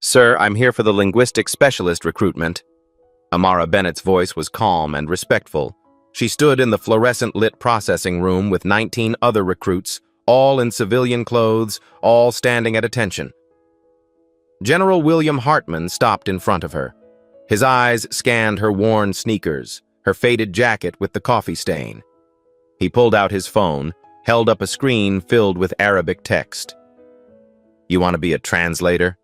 Sir, I'm here for the linguistic specialist recruitment. Amara Bennett's voice was calm and respectful. She stood in the fluorescent-lit processing room with 19 other recruits, all in civilian clothes, all standing at attention. General William Hartman stopped in front of her. His eyes scanned her worn sneakers, her faded jacket with the coffee stain. He pulled out his phone, held up a screen filled with Arabic text. "You want to be a translator?"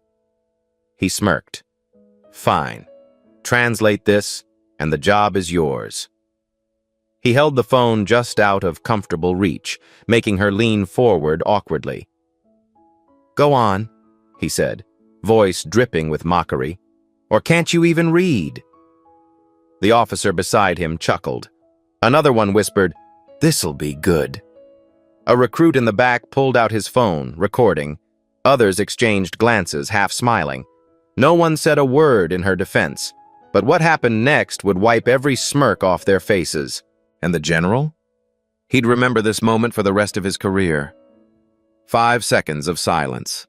He smirked. "Fine. Translate this, and the job is yours." He held the phone just out of comfortable reach, making her lean forward awkwardly. "Go on," he said, voice dripping with mockery. "Or can't you even read?" The officer beside him chuckled. Another one whispered, "This'll be good." A recruit in the back pulled out his phone, recording. Others exchanged glances, half smiling. No one said a word in her defense, but what happened next would wipe every smirk off their faces. And the general? He'd remember this moment for the rest of his career. 5 seconds of silence.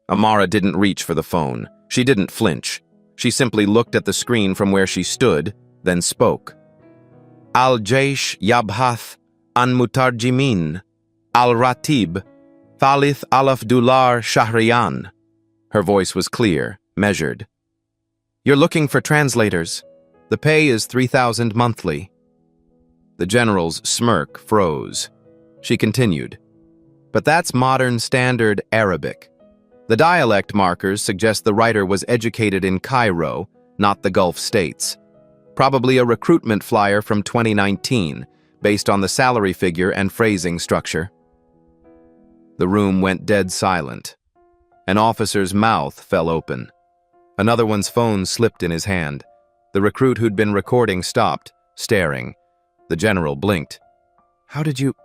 Amara didn't reach for the phone. She didn't flinch. She simply looked at the screen from where she stood, then spoke. "Al-Jaysh Yabhath an Mutarjimin, Al-Ratib, Thalith Alaf-Dular Shahriyan." Her voice was clear, measured. "You're looking for translators. The pay is 3,000 monthly." The general's smirk froze. She continued. "But that's modern standard Arabic. The dialect markers suggest the writer was educated in Cairo, not the Gulf states. Probably a recruitment flyer from 2019, based on the salary figure and phrasing structure." The room went dead silent. An officer's mouth fell open. Another one's phone slipped in his hand. The recruit who'd been recording stopped, staring. The general blinked. "How did you—"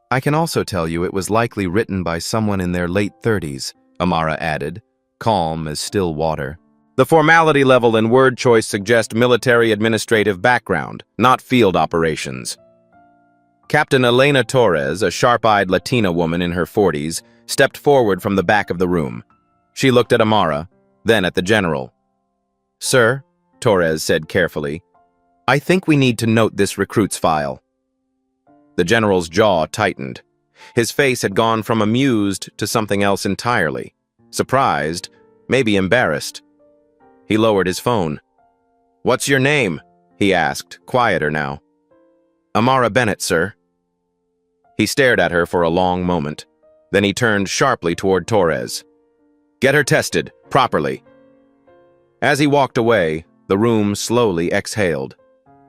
"I can also tell you it was likely written by someone in their late 30s, Amara added, calm as still water. The formality level and word choice suggest military administrative background, not field operations. Captain Elena Torres, a sharp-eyed Latina woman in her 40s, stepped forward from the back of the room. She looked at Amara, then at the general. "Sir," Torres said carefully, "I think we need to note this recruit's file." The general's jaw tightened. His face had gone from amused to something else entirely. Surprised, maybe embarrassed. He lowered his phone. "What's your name?" he asked, quieter now. "Amara Bennett, sir." He stared at her for a long moment. Then he turned sharply toward Torres. "Get her tested, properly." As he walked away, the room slowly exhaled.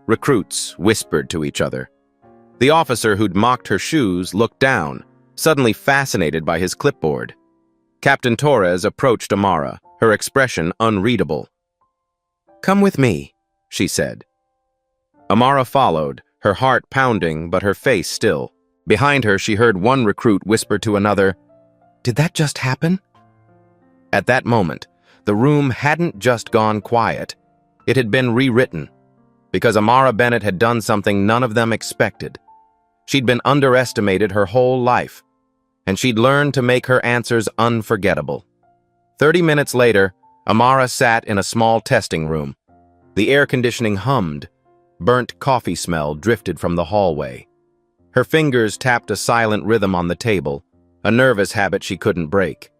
Recruits whispered to each other. The officer who'd mocked her shoes looked down, suddenly fascinated by his clipboard. Captain Torres approached Amara, her expression unreadable. "Come with me," she said. Amara followed, her heart pounding but her face still. Behind her, she heard one recruit whisper to another, "Did that just happen?" At that moment, the room hadn't just gone quiet. It had been rewritten, because Amara Bennett had done something none of them expected. She'd been underestimated her whole life, and she'd learned to make her answers unforgettable. 30 minutes later, Amara sat in a small testing room. The air conditioning hummed. Burnt coffee smell drifted from the hallway. Her fingers tapped a silent rhythm on the table, a nervous habit she couldn't break.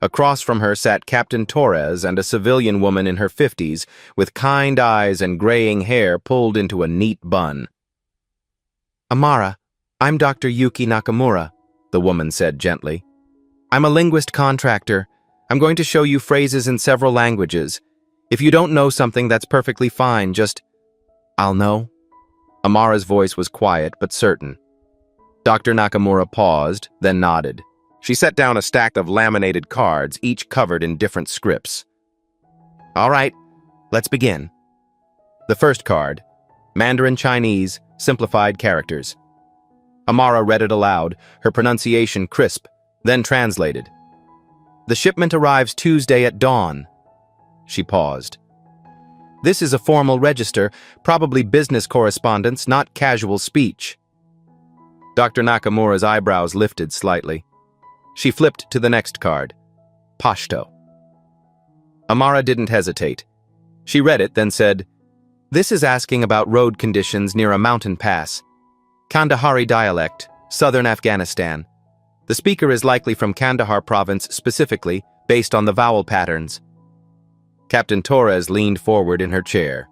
Across from her sat Captain Torres and a civilian woman in her 50s with kind eyes and graying hair pulled into a neat bun. "Amara, I'm Dr. Yuki Nakamura," the woman said gently. "I'm a linguist contractor. I'm going to show you phrases in several languages. If you don't know something, that's perfectly fine, just—" "I'll know." Amara's voice was quiet but certain. Dr. Nakamura paused, then nodded. She set down a stack of laminated cards, each covered in different scripts. "All right, let's begin." The first card, Mandarin Chinese, simplified characters. Amara read it aloud, her pronunciation crisp, then translated. "The shipment arrives Tuesday at dawn." She paused. "This is a formal register, probably business correspondence, not casual speech." Dr. Nakamura's eyebrows lifted slightly. She flipped to the next card, Pashto. Amara didn't hesitate. She read it, then said, "This is asking about road conditions near a mountain pass. Kandahari dialect, southern Afghanistan. The speaker is likely from Kandahar province specifically, based on the vowel patterns." Captain Torres leaned forward in her chair.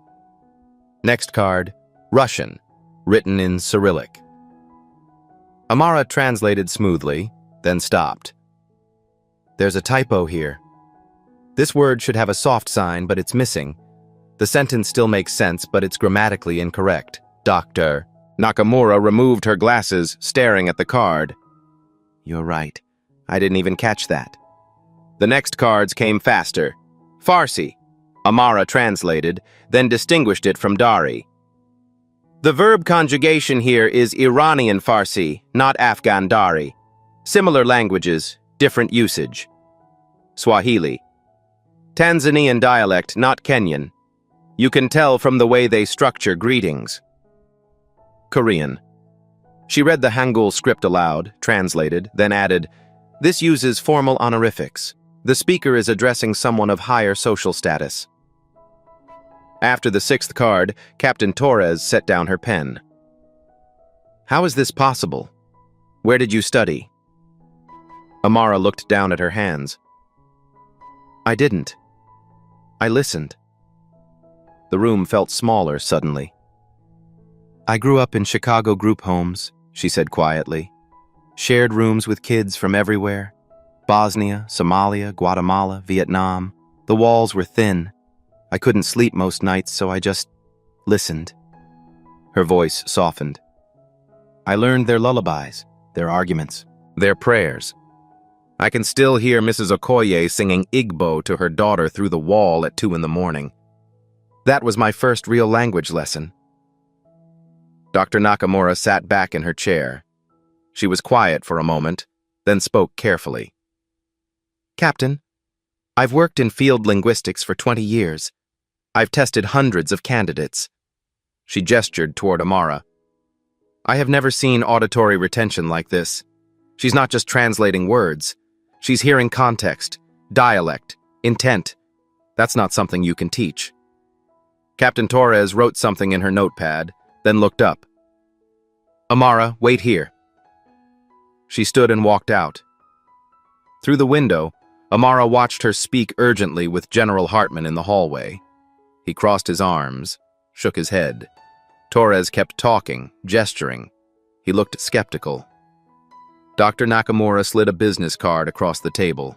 Next card, Russian, written in Cyrillic. Amara translated smoothly, then stopped. "There's a typo here. This word should have a soft sign, but it's missing. The sentence still makes sense, but it's grammatically incorrect. Dr." Nakamura removed her glasses, staring at the card. "You're right. I didn't even catch that." The next cards came faster. Farsi. Amara translated, then distinguished it from Dari. The verb conjugation here is Iranian Farsi, not Afghan Dari. Similar languages, different usage. Swahili. Tanzanian dialect, not Kenyan. You can tell from the way they structure greetings. Korean. She read the Hangul script aloud, translated, then added, "This uses formal honorifics. The speaker is addressing someone of higher social status." After the sixth card, Captain Torres set down her pen. "How is this possible? Where did you study?" Amara looked down at her hands. "I didn't. I listened." The room felt smaller suddenly. "I grew up in Chicago group homes," she said quietly. "Shared rooms with kids from everywhere. Bosnia, Somalia, Guatemala, Vietnam. The walls were thin. I couldn't sleep most nights, so I just listened." Her voice softened. "I learned their lullabies, their arguments, their prayers. I can still hear Mrs. Okoye singing Igbo to her daughter through the wall at 2 in the morning. That was my first real language lesson." Dr. Nakamura sat back in her chair. She was quiet for a moment, then spoke carefully. "Captain, I've worked in field linguistics for 20 years. I've tested hundreds of candidates." She gestured toward Amara. "I have never seen auditory retention like this. She's not just translating words. She's hearing context, dialect, intent. That's not something you can teach." Captain Torres wrote something in her notepad, then looked up. "Amara, wait here." She stood and walked out. Through the window, Amara watched her speak urgently with General Hartman in the hallway. He crossed his arms, shook his head. Torres kept talking, gesturing. He looked skeptical. Dr. Nakamura slid a business card across the table.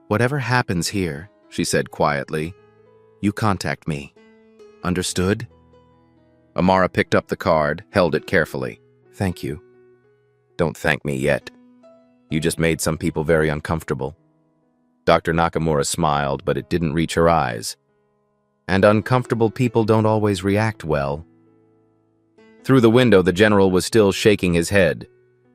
"Whatever happens here," she said quietly, "you contact me. Understood?" Amara picked up the card, held it carefully. "Thank you." "Don't thank me yet. You just made some people very uncomfortable." Dr. Nakamura smiled, but it didn't reach her eyes. And uncomfortable people don't always react well. Through the window, the general was still shaking his head.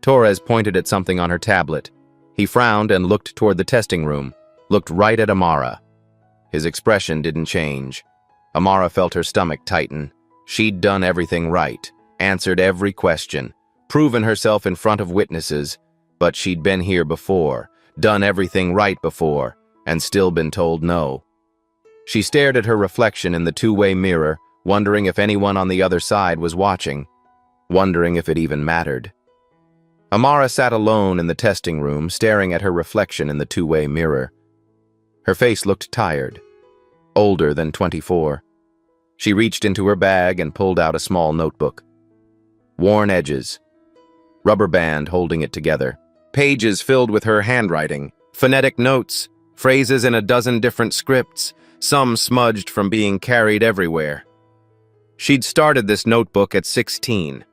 Torres pointed at something on her tablet. He frowned and looked toward the testing room, looked right at Amara. His expression didn't change. Amara felt her stomach tighten. She'd done everything right, answered every question, proven herself in front of witnesses, but she'd been here before, done everything right before, and still been told no. She stared at her reflection in the two-way mirror, wondering if anyone on the other side was watching, wondering if it even mattered. Amara sat alone in the testing room, staring at her reflection in the two-way mirror. Her face looked tired, older than 24. She reached into her bag and pulled out a small notebook. Worn edges, rubber band holding it together, pages filled with her handwriting, phonetic notes, phrases in a dozen different scripts, some smudged from being carried everywhere. She'd started this notebook at 16.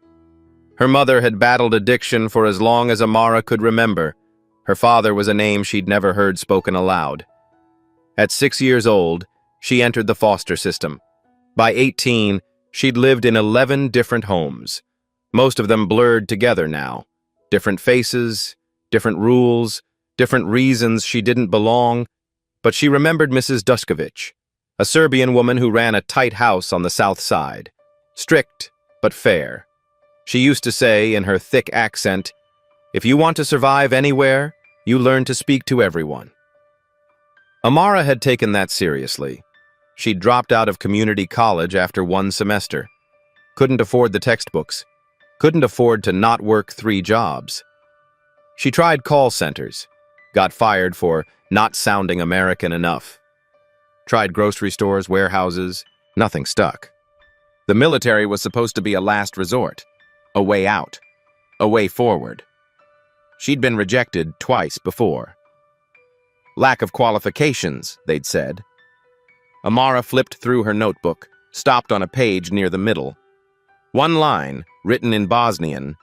Her mother had battled addiction for as long as Amara could remember. Her father was a name she'd never heard spoken aloud. At 6 years old, she entered the foster system. By 18, she'd lived in 11 different homes, most of them blurred together now. Different faces, different rules, different reasons she didn't belong, but she remembered Mrs. Duskovic, a Serbian woman who ran a tight house on the south side. Strict, but fair. She used to say, in her thick accent, "If you want to survive anywhere, you learn to speak to everyone." Amara had taken that seriously. She'd dropped out of community college after one semester. Couldn't afford the textbooks. Couldn't afford to not work 3 jobs. She tried call centers. Got fired for not sounding American enough. Tried grocery stores, warehouses. Nothing stuck. The military was supposed to be a last resort. A way out. A way forward. She'd been rejected twice before. Lack of qualifications, they'd said. Amara flipped through her notebook, stopped on a page near the middle. One line, written in Bosnian,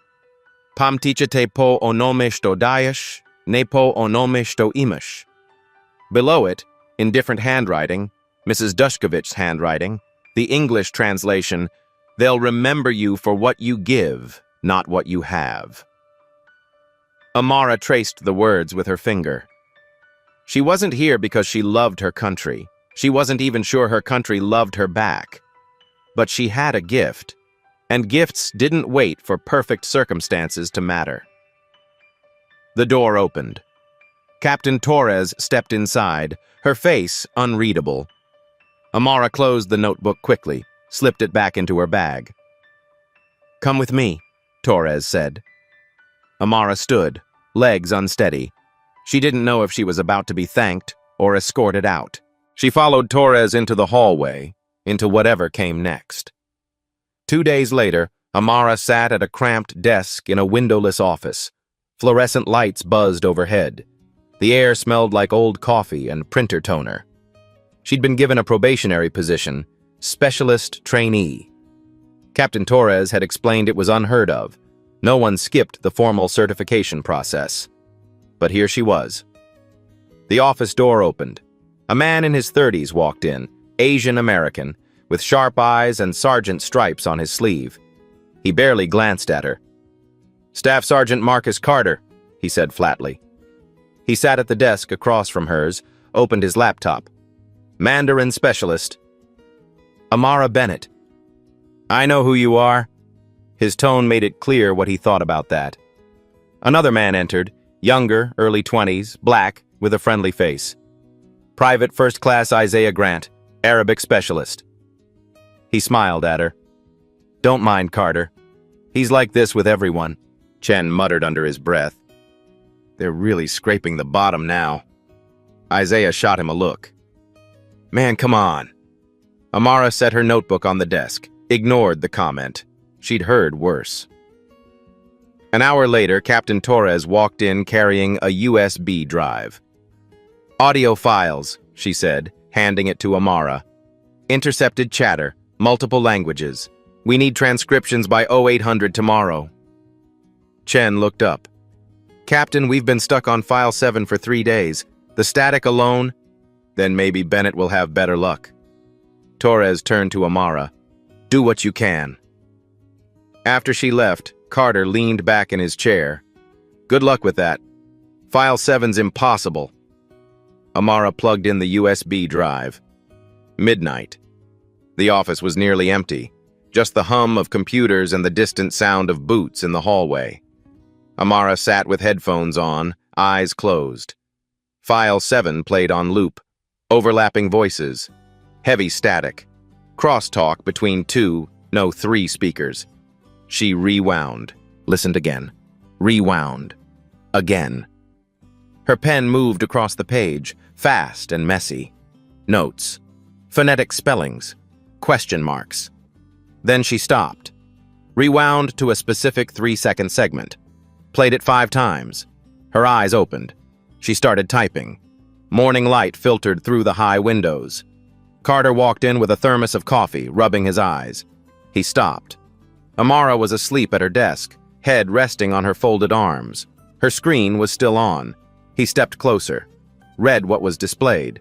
Pamticha te po onome što daješ, ne po onome što imaš. Below it, in different handwriting, Mrs. Dushkovich's handwriting, the English translation, they'll remember you for what you give, not what you have. Amara traced the words with her finger. She wasn't here because she loved her country. She wasn't even sure her country loved her back. But she had a gift, and gifts didn't wait for perfect circumstances to matter. The door opened. Captain Torres stepped inside, her face unreadable. Amara closed the notebook quickly, slipped it back into her bag. "Come with me," Torres said. Amara stood, legs unsteady. She didn't know if she was about to be thanked or escorted out. She followed Torres into the hallway, into whatever came next. 2 days later, Amara sat at a cramped desk in a windowless office. Fluorescent lights buzzed overhead. The air smelled like old coffee and printer toner. She'd been given a probationary position, specialist trainee. Captain Torres had explained it was unheard of. No one skipped the formal certification process. But here she was. The office door opened. A man in his 30s walked in, Asian American, with sharp eyes and sergeant stripes on his sleeve. He barely glanced at her. "Staff Sergeant Marcus Carter," he said flatly. He sat at the desk across from hers, opened his laptop. "Mandarin specialist." "Amara Bennett." "I know who you are." His tone made it clear what he thought about that. Another man entered, younger, early 20s, black, with a friendly face. "Private First Class Isaiah Grant, Arabic specialist." He smiled at her. "Don't mind Carter. He's like this with everyone," Chen muttered under his breath. "They're really scraping the bottom now." Isaiah shot him a look. "Man, come on." Amara set her notebook on the desk, ignored the comment. She'd heard worse. An hour later, Captain Torres walked in carrying a USB drive. "Audio files," she said, handing it to Amara. "Intercepted chatter, multiple languages. We need transcriptions by 0800 tomorrow." Chen looked up. "Captain, we've been stuck on file 7 for 3 days. The static alone? Then maybe Bennett will have better luck." Torres turned to Amara. "Do what you can." After she left, Carter leaned back in his chair. "Good luck with that. File 7's impossible." Amara plugged in the USB drive. Midnight. The office was nearly empty, just the hum of computers and the distant sound of boots in the hallway. Amara sat with headphones on, eyes closed. File 7 played on loop, overlapping voices, heavy static, crosstalk between 3 speakers. She rewound, listened again, rewound, again. Her pen moved across the page, fast and messy. Notes, phonetic spellings, question marks. Then she stopped, rewound to a specific 3-second segment, played it 5 times. Her eyes opened. She started typing. Morning light filtered through the high windows. Carter walked in with a thermos of coffee, rubbing his eyes. He stopped. Amara was asleep at her desk, head resting on her folded arms. Her screen was still on. He stepped closer, read what was displayed.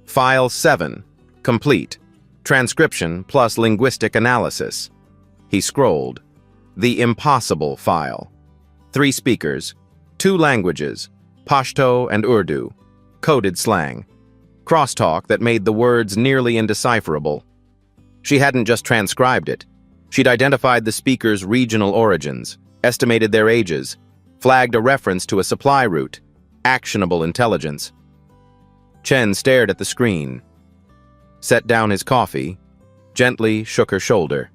File 7, complete. Transcription plus linguistic analysis. He scrolled. The impossible file. 3 speakers, 2 languages, Pashto and Urdu, coded slang, crosstalk that made the words nearly indecipherable. She hadn't just transcribed it. She'd identified the speakers' regional origins, estimated their ages, flagged a reference to a supply route, actionable intelligence. Chen stared at the screen, set down his coffee, gently shook her shoulder.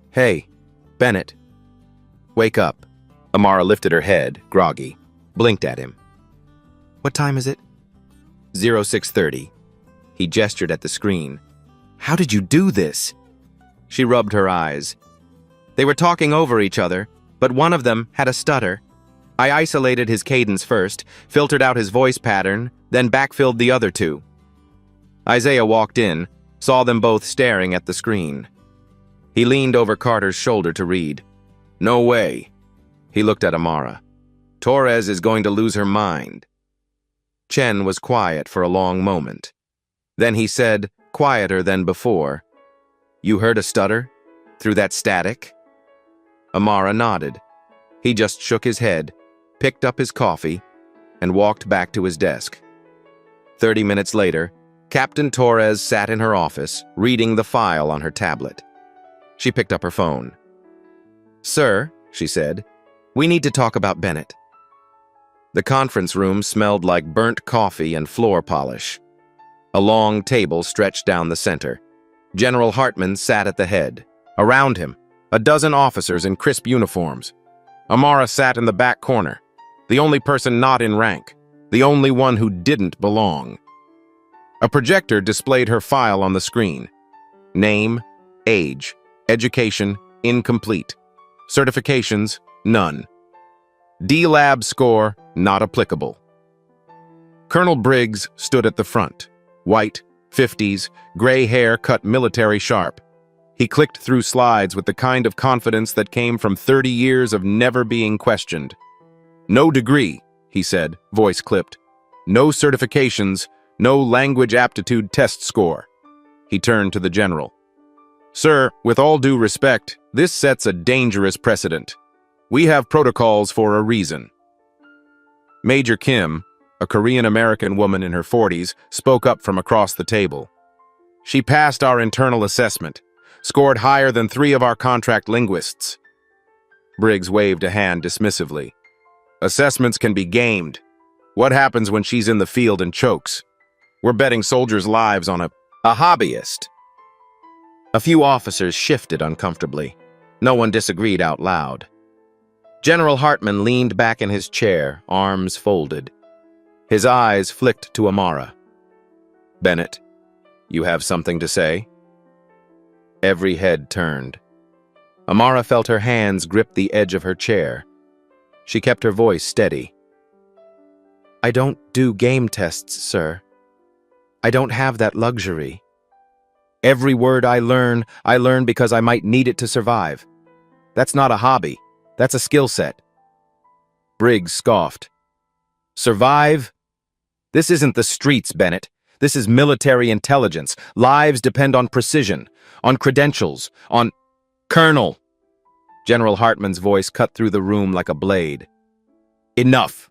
"Hey, Bennett. Wake up." Amara lifted her head, groggy, blinked at him. "What time is it?" 06:30. He gestured at the screen. "How did you do this?" She rubbed her eyes. They were talking over each other, but one of them had a stutter. I isolated his cadence first, filtered out his voice pattern, then backfilled the other two. Isaiah walked in, saw them both staring at the screen. He leaned over Carter's shoulder to read. "No way." He looked at Amara. "Torres is going to lose her mind." Chen was quiet for a long moment. Then he said, quieter than before, "You heard a stutter? Through that static?" Amara nodded. He just shook his head, picked up his coffee, and walked back to his desk. 30 minutes later, Captain Torres sat in her office, reading the file on her tablet. She picked up her phone. "Sir," she said, "we need to talk about Bennett." The conference room smelled like burnt coffee and floor polish. A long table stretched down the center. General Hartman sat at the head. Around him, a dozen officers in crisp uniforms. Amara sat in the back corner, the only person not in rank, the only one who didn't belong. A projector displayed her file on the screen. Name, age, education, incomplete. Certifications, none. D-Lab score, not applicable. Colonel Briggs stood at the front. White, 50s, gray hair cut military sharp. He clicked through slides with the kind of confidence that came from 30 years of never being questioned. "No degree," he said, voice clipped. "No certifications, no language aptitude test score." He turned to the general. "Sir, with all due respect, this sets a dangerous precedent. We have protocols for a reason." Major Kim, a Korean-American woman in her 40s, spoke up from across the table. "She passed our internal assessment, scored higher than 3 of our contract linguists." Briggs waved a hand dismissively. "Assessments can be gamed. What happens when she's in the field and chokes? We're betting soldiers' lives on a hobbyist." A few officers shifted uncomfortably. No one disagreed out loud. General Hartman leaned back in his chair, arms folded. His eyes flicked to Amara. "Bennett, you have something to say?" Every head turned. Amara felt her hands grip the edge of her chair. She kept her voice steady. "I don't do game tests, sir. I don't have that luxury. Every word I learn because I might need it to survive. That's not a hobby. That's a skill set." Briggs scoffed. "Survive? This isn't the streets, Bennett. This is military intelligence. Lives depend on precision, on credentials, on—" "Colonel!" General Hartman's voice cut through the room like a blade. "Enough!"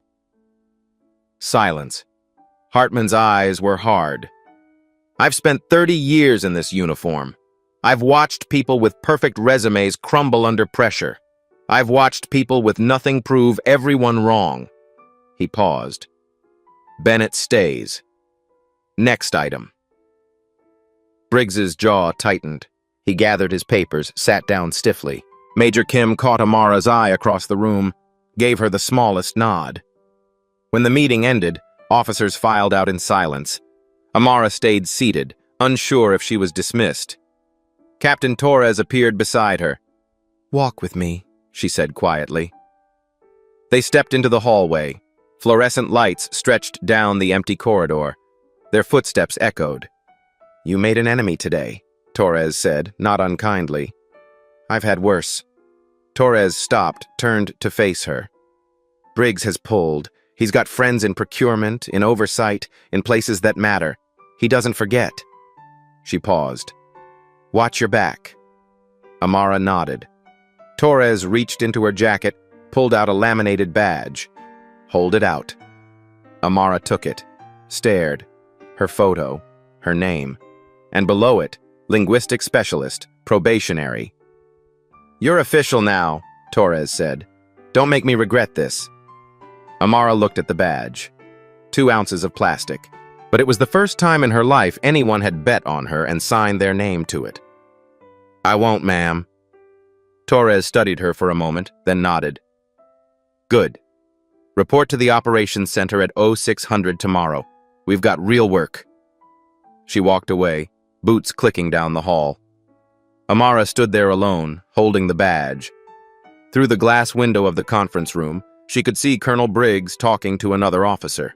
Silence. Hartman's eyes were hard. "I've spent 30 years in this uniform. I've watched people with perfect resumes crumble under pressure. I've watched people with nothing prove everyone wrong." He paused. "Bennett stays. Next item." Briggs's jaw tightened. He gathered his papers, sat down stiffly. Major Kim caught Amara's eye across the room, gave her the smallest nod. When the meeting ended, officers filed out in silence. Amara stayed seated, unsure if she was dismissed. Captain Torres appeared beside her. "Walk with me," she said quietly. They stepped into the hallway. Fluorescent lights stretched down the empty corridor. Their footsteps echoed. "You made an enemy today," Torres said, not unkindly. "I've had worse." Torres stopped, turned to face her. "Briggs has pulled. He's got friends in procurement, in oversight, in places that matter. He doesn't forget." She paused. "Watch your back." Amara nodded. Torres reached into her jacket, pulled out a laminated badge. "Hold it out." Amara took it, stared. Her photo, her name, and below it, linguistic specialist, probationary. "You're official now," Torres said. "Don't make me regret this." Amara looked at the badge. 2 ounces of plastic, but it was the first time in her life anyone had bet on her and signed their name to it. "I won't, ma'am." Torres studied her for a moment, then nodded. "Good. Report to the operations center at 0600 tomorrow. We've got real work." She walked away, boots clicking down the hall. Amara stood there alone, holding the badge. Through the glass window of the conference room, she could see Colonel Briggs talking to another officer.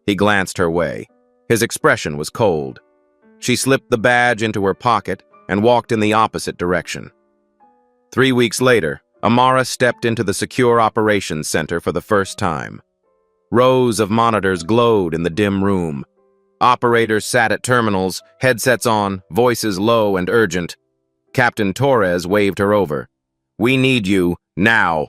He glanced her way. His expression was cold. She slipped the badge into her pocket and walked in the opposite direction. 3 weeks later, Amara stepped into the Secure Operations Center for the first time. Rows of monitors glowed in the dim room. Operators sat at terminals, headsets on, voices low and urgent. Captain Torres waved her over. "We need you, now."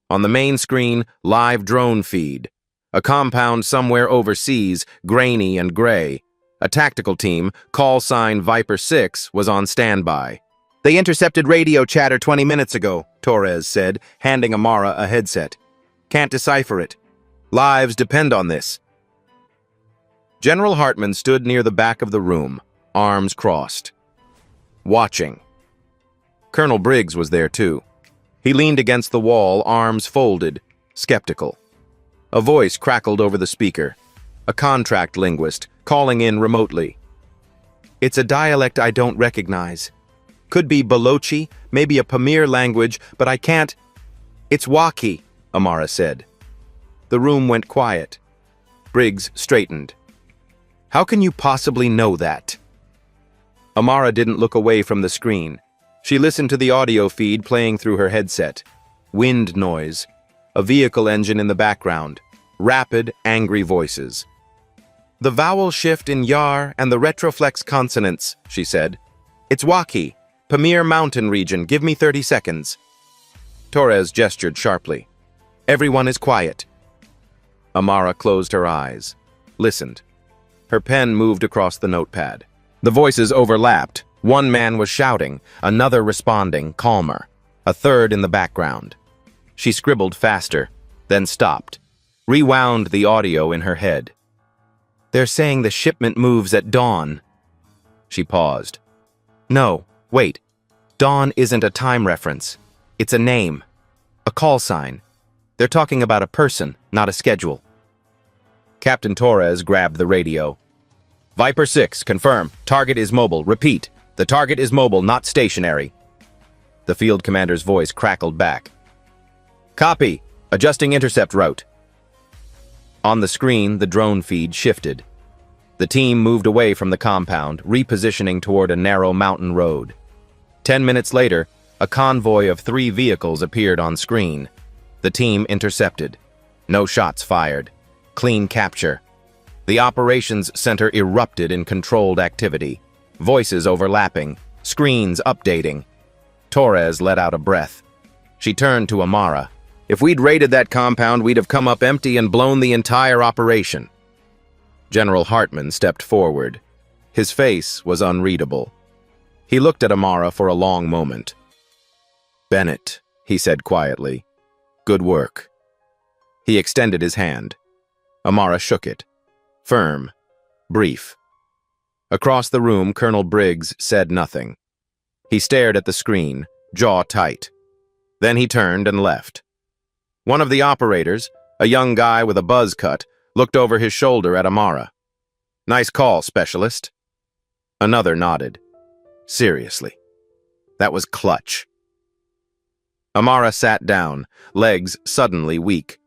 On the main screen, live drone feed. A compound somewhere overseas, grainy and gray. A tactical team, call sign Viper 6, was on standby. "They intercepted radio chatter 20 minutes ago," Torres said, handing Amara a headset. "Can't decipher it. Lives depend on this." General Hartman stood near the back of the room, arms crossed, watching. Colonel Briggs was there too. He leaned against the wall, arms folded, skeptical. A voice crackled over the speaker, a contract linguist, calling in remotely. "It's a dialect I don't recognize. Could be Balochi, maybe a Pamir language, but I can't—" "It's Waki," Amara said. The room went quiet. Briggs straightened. "How can you possibly know that?" Amara didn't look away from the screen. She listened to the audio feed playing through her headset. Wind noise. A vehicle engine in the background. Rapid, angry voices. "The vowel shift in yar and the retroflex consonants," she said. "It's Waki, Pamir Mountain region. Give me 30 seconds. Torres gestured sharply. "Everyone is quiet." Amara closed her eyes, listened. Her pen moved across the notepad. The voices overlapped. One man was shouting, another responding, calmer, a third in the background. She scribbled faster, then stopped, rewound the audio in her head. "They're saying the shipment moves at dawn." She paused. "No, wait. Dawn isn't a time reference. It's a name, a call sign. They're talking about a person, not a schedule." Captain Torres grabbed the radio. "Viper 6, confirm. Target is mobile. Repeat. The target is mobile, not stationary." The field commander's voice crackled back. "Copy. Adjusting intercept route." On the screen, the drone feed shifted. The team moved away from the compound, repositioning toward a narrow mountain road. 10 minutes later, a convoy of 3 vehicles appeared on screen. The team intercepted. No shots fired. Clean capture. The operations center erupted in controlled activity. Voices overlapping, screens updating. Torres let out a breath. She turned to Amara. "If we'd raided that compound, we'd have come up empty and blown the entire operation." General Hartman stepped forward. His face was unreadable. He looked at Amara for a long moment. "Bennett," he said quietly. "Good work." He extended his hand. Amara shook it. Firm. Brief. Across the room, Colonel Briggs said nothing. He stared at the screen, jaw tight. Then he turned and left. One of the operators, a young guy with a buzz cut, looked over his shoulder at Amara. "Nice call, specialist." Another nodded. "Seriously. That was clutch." Amara sat down, legs suddenly weak.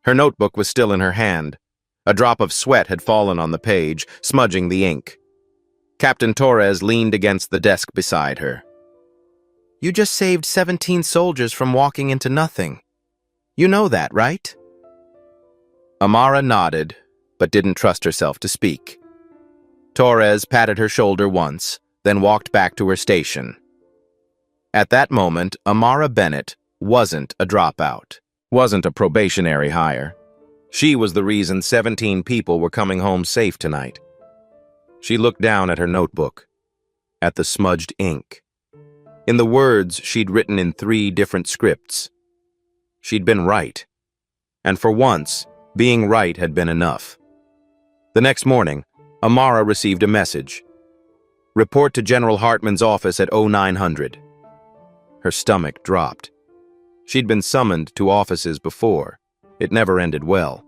Her notebook was still in her hand. A drop of sweat had fallen on the page, smudging the ink. Captain Torres leaned against the desk beside her. "You just saved 17 soldiers from walking into nothing. You know that, right?" Amara nodded, but didn't trust herself to speak. Torres patted her shoulder once, then walked back to her station. At that moment, Amara Bennett wasn't a dropout, wasn't a probationary hire. She was the reason 17 people were coming home safe tonight. She looked down at her notebook, at the smudged ink, in the words she'd written in 3 different scripts. She'd been right. And for once, being right had been enough. The next morning, Amara received a message. Report to General Hartman's office at 0900. Her stomach dropped. She'd been summoned to offices before. It never ended well.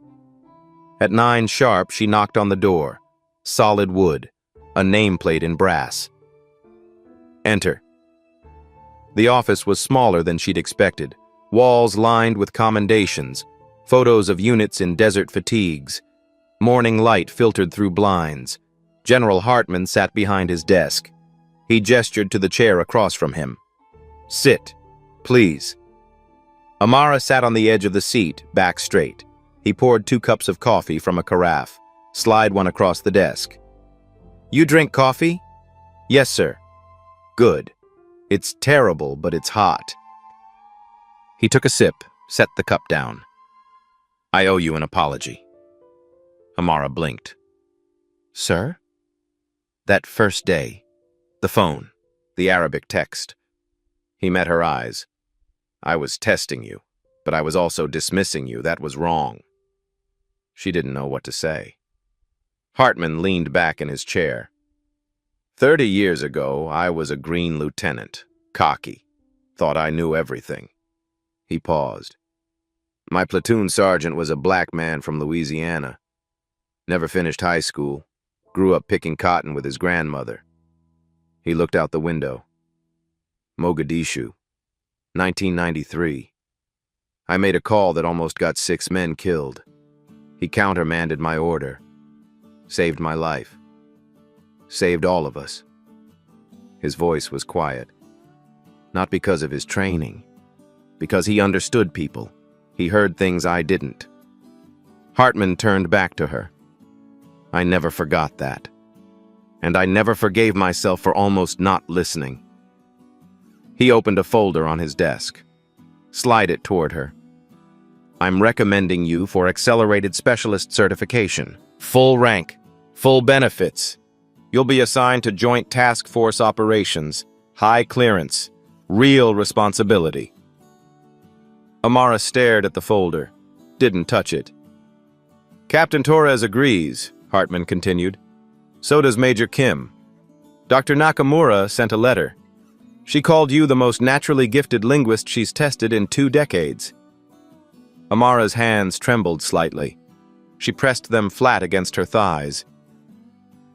At 9 sharp, she knocked on the door. Solid wood, a nameplate in brass. Enter. The office was smaller than she'd expected. Walls lined with commendations, photos of units in desert fatigues. Morning light filtered through blinds. General Hartman sat behind his desk. He gestured to the chair across from him. Sit, please. Amara sat on the edge of the seat, back straight. He poured 2 cups of coffee from a carafe, slid one across the desk. You drink coffee? Yes, sir. Good. It's terrible, but it's hot. He took a sip, set the cup down. I owe you an apology. Amara blinked. Sir? That first day. The phone. The Arabic text. He met her eyes. I was testing you, but I was also dismissing you. That was wrong. She didn't know what to say. Hartman leaned back in his chair. 30 years ago, I was a green lieutenant, cocky, thought I knew everything. He paused. My platoon sergeant was a black man from Louisiana. Never finished high school, grew up picking cotton with his grandmother. He looked out the window. Mogadishu, 1993. I made a call that almost got 6 men killed. He countermanded my order. Saved my life. Saved all of us. His voice was quiet. Not because of his training. Because he understood people. He heard things I didn't. Hartman turned back to her. I never forgot that. And I never forgave myself for almost not listening. He opened a folder on his desk. Slide it toward her. I'm recommending you for accelerated specialist certification. Full rank. Full benefits. You'll be assigned to Joint Task Force operations. High clearance. Real responsibility. Amara stared at the folder. Didn't touch it. Captain Torres agrees, Hartman continued. So does Major Kim. Dr. Nakamura sent a letter. She called you the most naturally gifted linguist she's tested in 2 decades. Amara's hands trembled slightly. She pressed them flat against her thighs.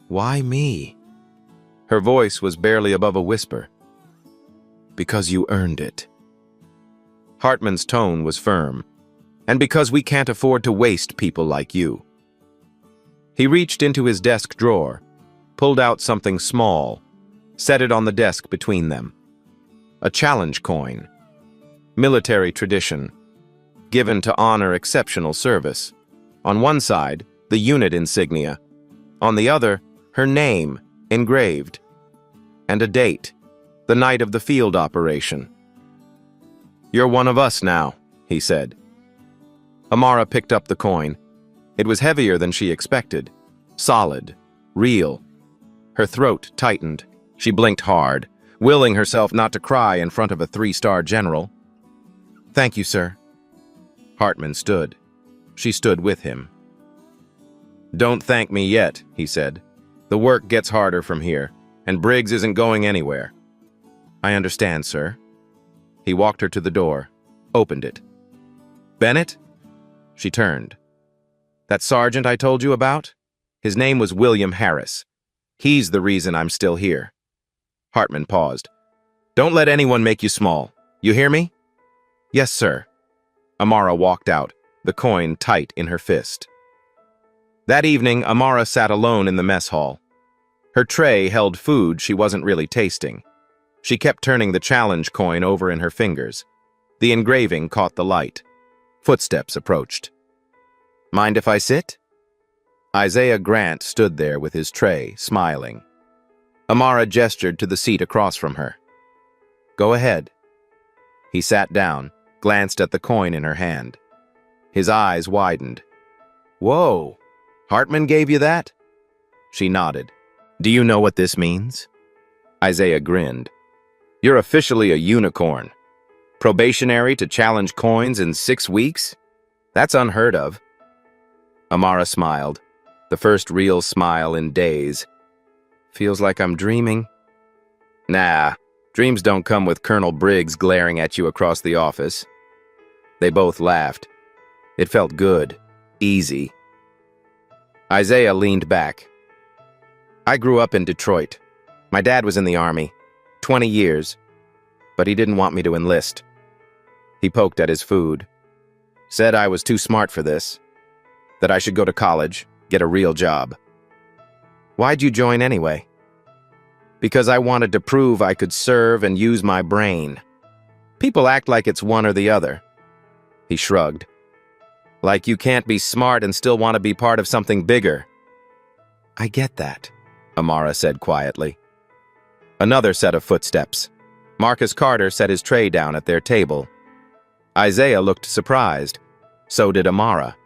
Why me? Her voice was barely above a whisper. Because you earned it. Hartman's tone was firm. And because we can't afford to waste people like you. He reached into his desk drawer, pulled out something small, set it on the desk between them. A challenge coin. Military tradition. Given to honor exceptional service. On one side, the unit insignia. On the other, her name, engraved. And a date, the night of the field operation. You're one of us now, he said. Amara picked up the coin. It was heavier than she expected. Solid. Real. Her throat tightened. She blinked hard, willing herself not to cry in front of a 3-star general. Thank you, sir. Hartman stood. She stood with him. Don't thank me yet, he said. The work gets harder from here, and Briggs isn't going anywhere. I understand, sir. He walked her to the door, opened it. Bennett? She turned. That sergeant I told you about? His name was William Harris. He's the reason I'm still here. Hartman paused. Don't let anyone make you small. You hear me? Yes, sir. Amara walked out, the coin tight in her fist. That evening, Amara sat alone in the mess hall. Her tray held food she wasn't really tasting. She kept turning the challenge coin over in her fingers. The engraving caught the light. Footsteps approached. Mind if I sit? Isaiah Grant stood there with his tray, smiling. Amara gestured to the seat across from her. Go ahead. He sat down, glanced at the coin in her hand. His eyes widened. Whoa, Hartman gave you that? She nodded. Do you know what this means? Isaiah grinned. You're officially a unicorn. Probationary to challenge coins in 6 weeks? That's unheard of. Amara smiled. The first real smile in days. Feels like I'm dreaming. Nah, dreams don't come with Colonel Briggs glaring at you across the office. They both laughed. It felt good, easy. Isaiah leaned back. I grew up in Detroit. My dad was in the Army, 20 years, but he didn't want me to enlist. He poked at his food. Said I was too smart for this, that I should go to college, get a real job. Why'd you join anyway? Because I wanted to prove I could serve and use my brain. People act like it's one or the other. He shrugged. Like you can't be smart and still want to be part of something bigger. I get that, Amara said quietly. Another set of footsteps. Marcus Carter set his tray down at their table. Isaiah looked surprised. So did Amara.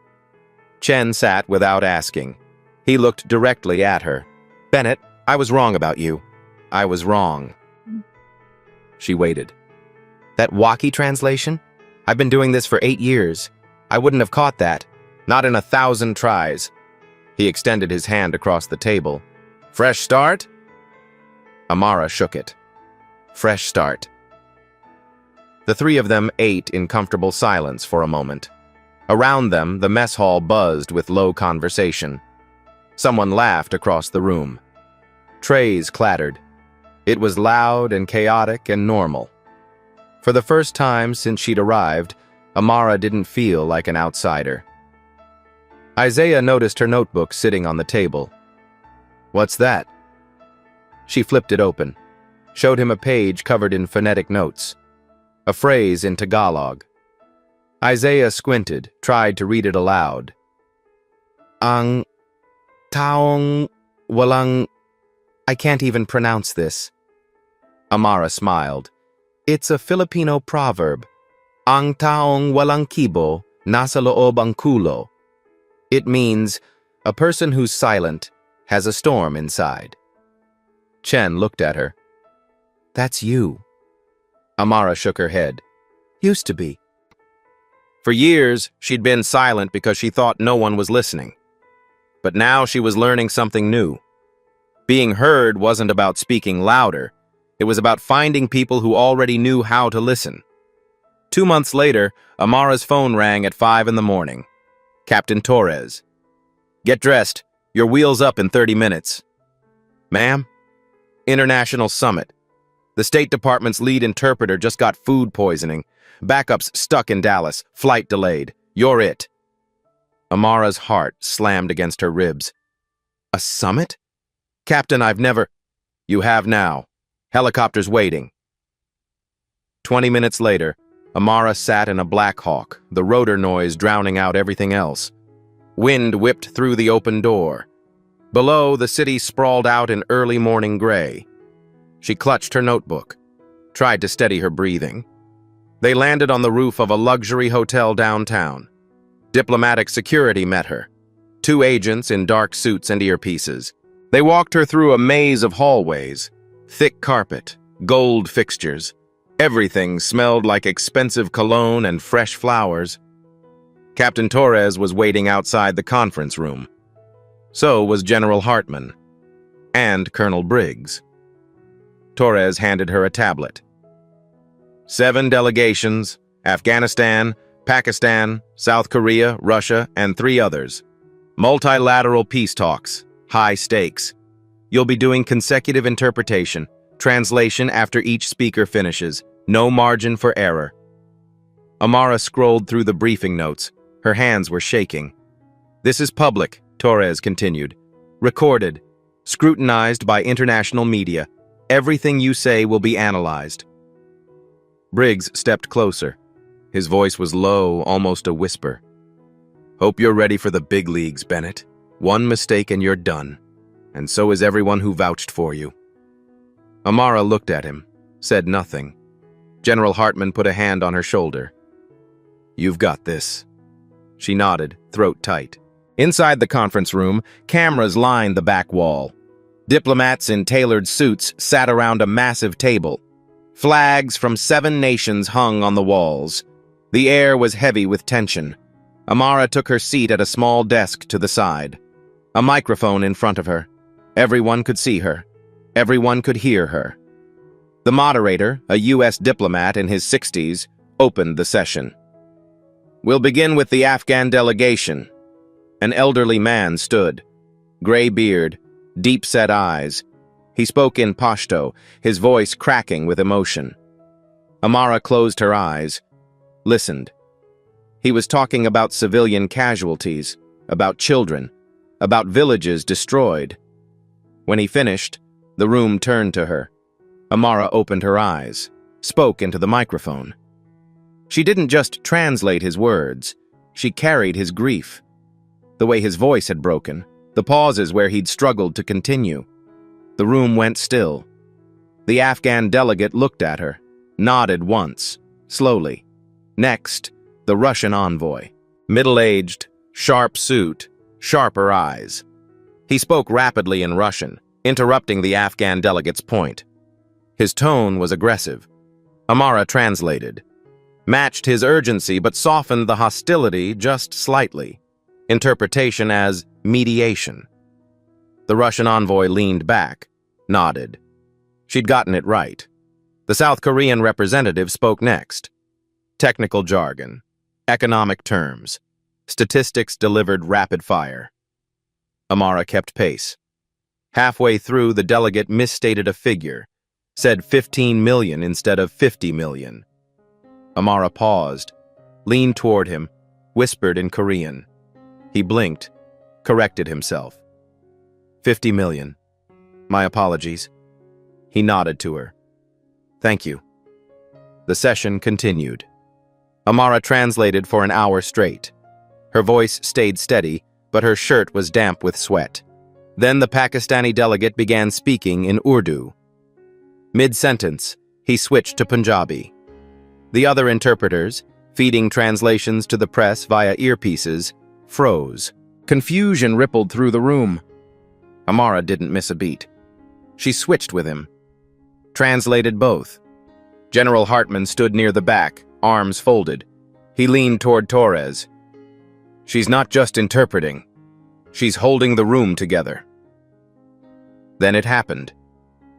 Chen sat without asking. He looked directly at her. Bennett, I was wrong about you. I was wrong. She waited. That walkie translation? I've been doing this for 8 years. I wouldn't have caught that. Not in 1,000 tries. He extended his hand across the table. Fresh start? Amara shook it. Fresh start. The three of them ate in comfortable silence for a moment. Around them, the mess hall buzzed with low conversation. Someone laughed across the room. Trays clattered. It was loud and chaotic and normal. For the first time since she'd arrived, Amara didn't feel like an outsider. Isaiah noticed her notebook sitting on the table. What's that? She flipped it open, showed him a page covered in phonetic notes, a phrase in Tagalog. Isaiah squinted, tried to read it aloud. Ang taong walang... I can't even pronounce this. Amara smiled. It's a Filipino proverb. Ang taong walang kibo, nasa loob ang kulo. It means, a person who's silent has a storm inside. Chen looked at her. That's you. Amara shook her head. Used to be. For years, she'd been silent because she thought no one was listening. But now she was learning something new. Being heard wasn't about speaking louder. It was about finding people who already knew how to listen. 2 months later, Amara's phone rang at 5 in the morning. Captain Torres. Get dressed. Your wheel's up in 30 minutes. Ma'am? International Summit. The State Department's lead interpreter just got food poisoning. Backups stuck in Dallas. Flight delayed. You're it. Amara's heart slammed against her ribs. A summit? Captain, I've never... You have now. Helicopter's waiting. 20 minutes later, Amara sat in a Black Hawk, the rotor noise drowning out everything else. Wind whipped through the open door. Below, the city sprawled out in early morning gray. She clutched her notebook, tried to steady her breathing. They landed on the roof of a luxury hotel downtown. Diplomatic security met her. 2 agents in dark suits and earpieces. They walked her through a maze of hallways, thick carpet, gold fixtures. Everything smelled like expensive cologne and fresh flowers. Captain Torres was waiting outside the conference room. So was General Hartman and Colonel Briggs. Torres handed her a tablet. 7 delegations, Afghanistan, Pakistan, South Korea, Russia, and 3 others. Multilateral peace talks, high stakes. You'll be doing consecutive interpretation, translation after each speaker finishes, no margin for error. Amara scrolled through the briefing notes. Her hands were shaking. This is public, Torres continued. Recorded, scrutinized by international media. Everything you say will be analyzed. Briggs stepped closer. His voice was low, almost a whisper. Hope you're ready for the big leagues, Bennett. One mistake and you're done. And so is everyone who vouched for you. Amara looked at him, said nothing. General Hartman put a hand on her shoulder. You've got this. She nodded, throat tight. Inside the conference room, cameras lined the back wall. Diplomats in tailored suits sat around a massive table. Flags from 7 nations hung on the walls. The air was heavy with tension. Amara took her seat at a small desk to the side. A microphone in front of her. Everyone could see her. Everyone could hear her. The moderator, a U.S. diplomat in his 60s, opened the session. "We'll begin with the Afghan delegation." An elderly man stood. Gray beard, deep-set eyes. He spoke in Pashto, his voice cracking with emotion. Amara closed her eyes, listened. He was talking about civilian casualties, about children, about villages destroyed. When he finished, the room turned to her. Amara opened her eyes, spoke into the microphone. She didn't just translate his words, she carried his grief. The way his voice had broken, the pauses where he'd struggled to continue. The room went still. The Afghan delegate looked at her, nodded once, slowly. Next, the Russian envoy. Middle-aged, sharp suit, sharper eyes. He spoke rapidly in Russian, interrupting the Afghan delegate's point. His tone was aggressive. Amara translated. Matched his urgency but softened the hostility just slightly. Interpretation as mediation. The Russian envoy leaned back, nodded. She'd gotten it right. The South Korean representative spoke next. Technical jargon, economic terms, statistics delivered rapid fire. Amara kept pace. Halfway through, the delegate misstated a figure, said 15 million instead of 50 million. Amara paused, leaned toward him, whispered in Korean. He blinked, corrected himself. 50 million. My apologies. He nodded to her. Thank you. The session continued. Amara translated for an hour straight. Her voice stayed steady, but her shirt was damp with sweat. Then the Pakistani delegate began speaking in Urdu. Mid-sentence, he switched to Punjabi. The other interpreters, feeding translations to the press via earpieces, froze. Confusion rippled through the room. Amara didn't miss a beat. She switched with him. Translated both. General Hartman stood near the back, arms folded. He leaned toward Torres. She's not just interpreting. She's holding the room together. Then it happened.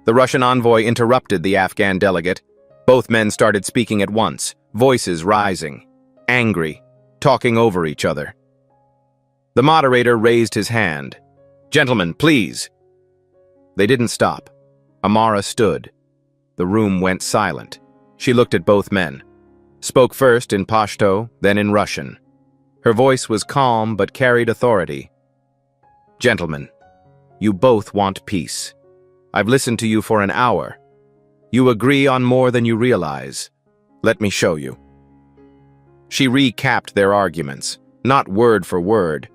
The Russian envoy interrupted the Afghan delegate. Both men started speaking at once, voices rising, angry, talking over each other. The moderator raised his hand. "Gentlemen, please." They didn't stop. Amara stood. The room went silent. She looked at both men. Spoke first in Pashto, then in Russian. Her voice was calm but carried authority. "Gentlemen, you both want peace. I've listened to you for an hour. You agree on more than you realize. Let me show you." She recapped their arguments, not word for word.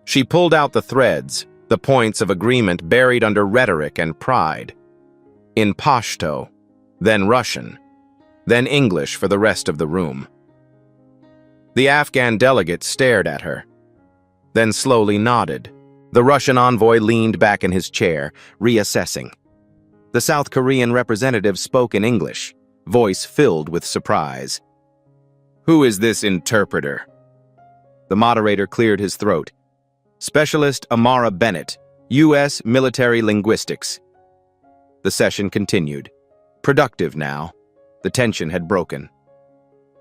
She pulled out the threads, the points of agreement buried under rhetoric and pride. In Pashto, then Russian, then English for the rest of the room. The Afghan delegate stared at her, then slowly nodded. The Russian envoy leaned back in his chair, reassessing. The South Korean representative spoke in English, voice filled with surprise. "Who is this interpreter?" The moderator cleared his throat. "Specialist Amara Bennett, U.S. Military Linguistics." The session continued. Productive now. The tension had broken.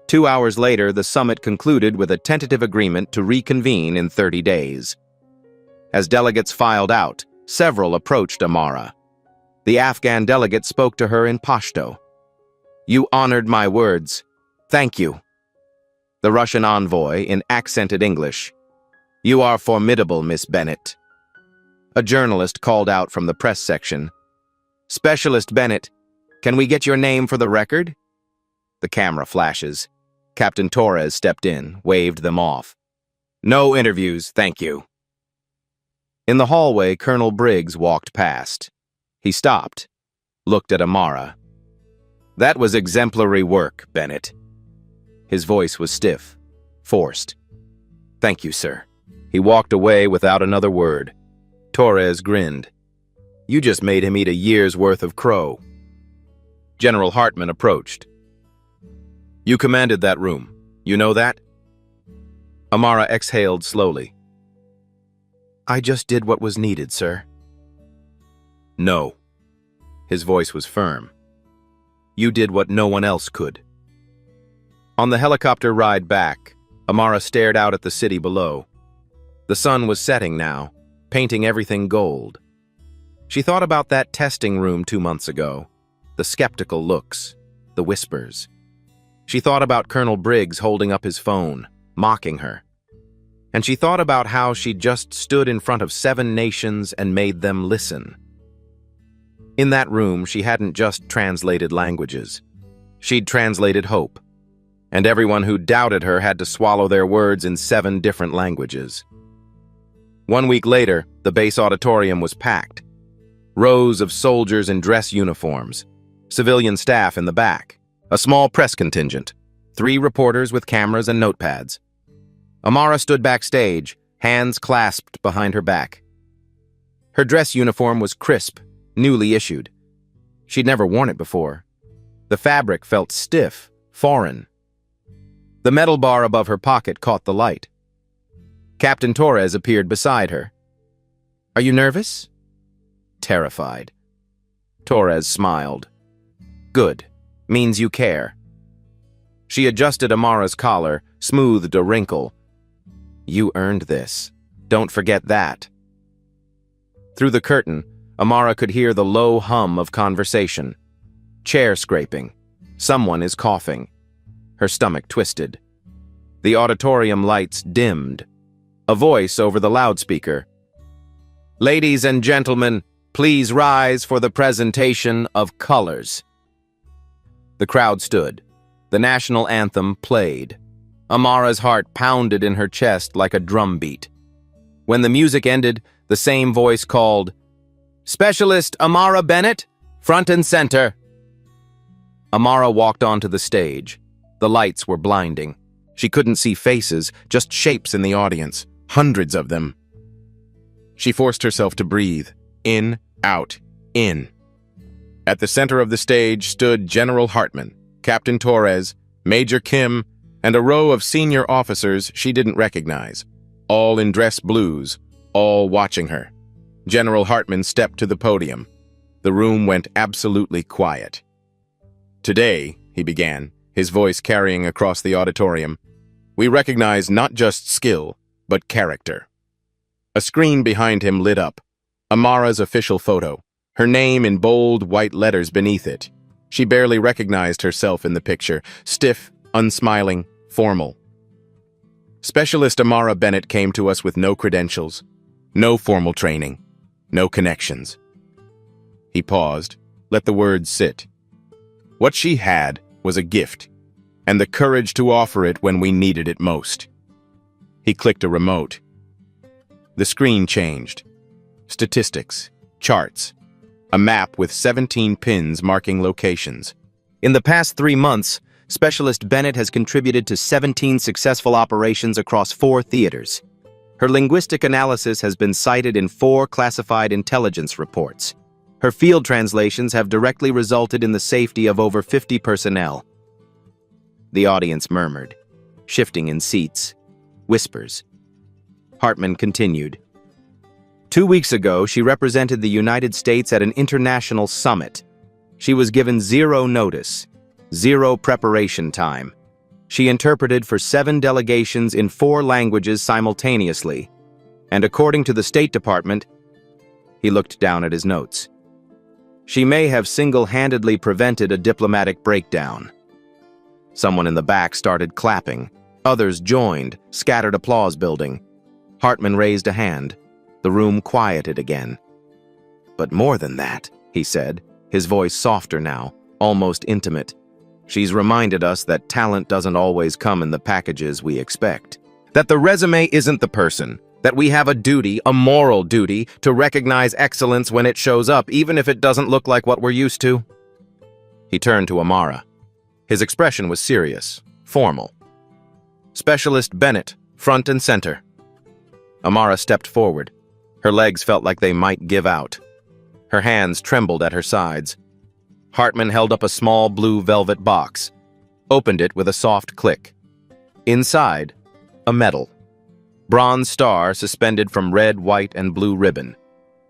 2 hours later, the summit concluded with a tentative agreement to reconvene in 30 days. As delegates filed out, several approached Amara. The Afghan delegate spoke to her in Pashto. "You honored my words. Thank you." The Russian envoy, in accented English. "You are formidable, Miss Bennett." A journalist called out from the press section. "Specialist Bennett, can we get your name for the record?" The camera flashes. Captain Torres stepped in, waved them off. "No interviews, thank you." In the hallway, Colonel Briggs walked past. He stopped, looked at Amara. "That was exemplary work, Bennett." His voice was stiff, forced. "Thank you, sir." He walked away without another word. Torres grinned. "You just made him eat a year's worth of crow." General Hartman approached. "You commanded that room. You know that?" Amara exhaled slowly. I just did what was needed, sir. No. His voice was firm. You did what no one else could. On the helicopter ride back, Amara stared out at the city below. The sun was setting now, painting everything gold. She thought about that testing room 2 months ago, the skeptical looks, the whispers. She thought about Colonel Briggs holding up his phone, mocking her. And she thought about how she'd just stood in front of 7 nations and made them listen. In that room, she hadn't just translated languages. She'd translated hope. And everyone who doubted her had to swallow their words in 7 different languages. 1 week later, the base auditorium was packed. Rows of soldiers in dress uniforms, civilian staff in the back, a small press contingent, 3 reporters with cameras and notepads. Amara stood backstage, hands clasped behind her back. Her dress uniform was crisp, newly issued. She'd never worn it before. The fabric felt stiff, foreign. The metal bar above her pocket caught the light. Captain Torres appeared beside her. Are you nervous? Terrified. Torres smiled. Good. Means you care. She adjusted Amara's collar, smoothed a wrinkle. You earned this. Don't forget that. Through the curtain, Amara could hear the low hum of conversation. Chair scraping. Someone is coughing. Her stomach twisted. The auditorium lights dimmed. A voice over the loudspeaker. Ladies and gentlemen, please rise for the presentation of colors. The crowd stood. The national anthem played. Amara's heart pounded in her chest like a drum beat. When the music ended, the same voice called, Specialist Amara Bennett, front and center. Amara walked onto the stage. The lights were blinding. She couldn't see faces, just shapes in the audience, hundreds of them. She forced herself to breathe. In, out, in. At the center of the stage stood General Hartman, Captain Torres, Major Kim, and a row of senior officers she didn't recognize, all in dress blues, all watching her. General Hartman stepped to the podium. The room went absolutely quiet. Today, he began, his voice carrying across the auditorium, we recognize not just skill, but character. A screen behind him lit up. Amara's official photo, her name in bold white letters beneath it. She barely recognized herself in the picture, stiff, unsmiling, formal. Specialist Amara Bennett came to us with no credentials, no formal training, no connections. He paused, let the words sit. What she had was a gift, and the courage to offer it when we needed it most. He clicked a remote. The screen changed. Statistics, charts, a map with 17 pins marking locations. In the past 3 months, Specialist Bennett has contributed to 17 successful operations across 4 theaters. Her linguistic analysis has been cited in 4 classified intelligence reports. Her field translations have directly resulted in the safety of over 50 personnel. The audience murmured, shifting in seats, whispers. Hartman continued. 2 weeks ago, she represented the United States at an international summit. She was given 0 notice, 0 preparation time. She interpreted for 7 delegations in 4 languages simultaneously. And according to the State Department, he looked down at his notes. She may have single-handedly prevented a diplomatic breakdown. Someone in the back started clapping. Others joined, scattered applause building. Hartman raised a hand. The room quieted again. But more than that, he said, his voice softer now, almost intimate. She's reminded us that talent doesn't always come in the packages we expect. That the resume isn't the person. That we have a duty, a moral duty, to recognize excellence when it shows up, even if it doesn't look like what we're used to. He turned to Amara. His expression was serious, formal. Specialist Bennett, front and center. Amara stepped forward. Her legs felt like they might give out. Her hands trembled at her sides. Hartman held up a small blue velvet box, opened it with a soft click. Inside, a medal. bronze star suspended from red, white, and blue ribbon.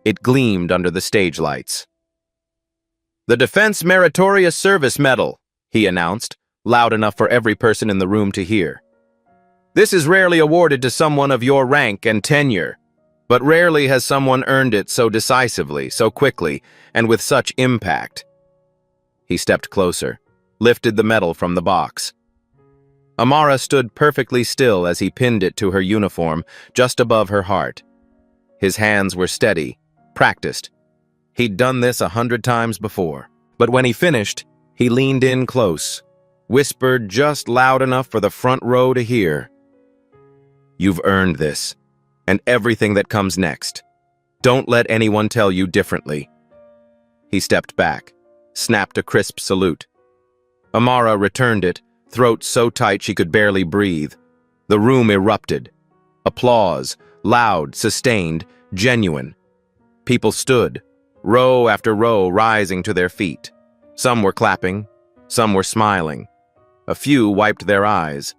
It gleamed under the stage lights. "The Defense Meritorious Service Medal," he announced, loud enough for every person in the room to hear. "This is rarely awarded to someone of your rank and tenure, but rarely has someone earned it so decisively, so quickly, and with such impact." He stepped closer, lifted the medal from the box. Amara stood perfectly still as he pinned it to her uniform, just above her heart. His hands were steady, practiced. He'd done this 100 times before. But when he finished, he leaned in close, whispered just loud enough for the front row to hear. "You've earned this, and everything that comes next. Don't let anyone tell you differently." He stepped back, snapped a crisp salute. Amara returned it, throat so tight she could barely breathe. The room erupted. Applause, loud, sustained, genuine. People stood, row after row rising to their feet. Some were clapping, some were smiling. A few wiped their eyes.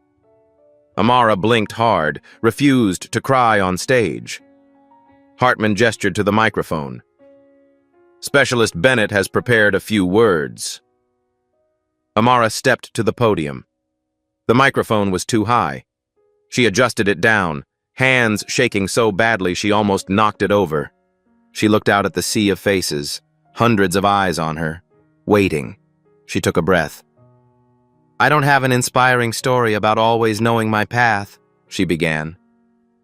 Amara blinked hard, refused to cry on stage. Hartman gestured to the microphone. "Specialist Bennett has prepared a few words." Amara stepped to the podium. The microphone was too high. She adjusted it down, hands shaking so badly she almost knocked it over. She looked out at the sea of faces, hundreds of eyes on her, waiting. She took a breath. "I don't have an inspiring story about always knowing my path," she began.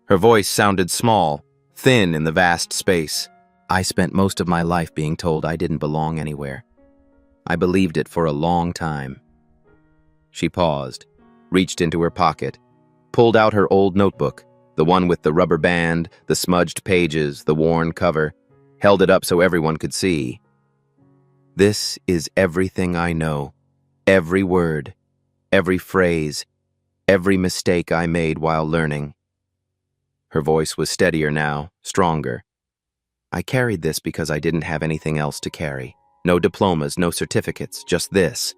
Her voice sounded small, thin in the vast space. "I spent most of my life being told I didn't belong anywhere. I believed it for a long time." She paused, reached into her pocket, pulled out her old notebook, the one with the rubber band, the smudged pages, the worn cover, held it up so everyone could see. "This is everything I know, every word, every phrase, every mistake I made while learning." Her voice was steadier now, stronger. "I carried this because I didn't have anything else to carry. No diplomas, no certificates, just this."